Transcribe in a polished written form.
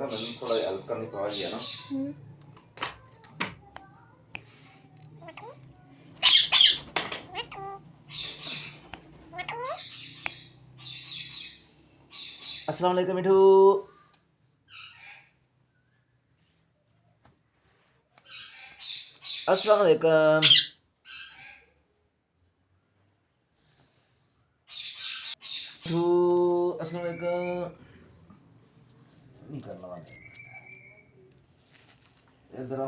मैंने थोड़ा हेल्प करने को आ गया ना। अस्सलाम वालेकुम मिठू। अस्सलाम वालेकुम। मिठू अस्सलाम वालेकुम। नहीं करना इधर आ।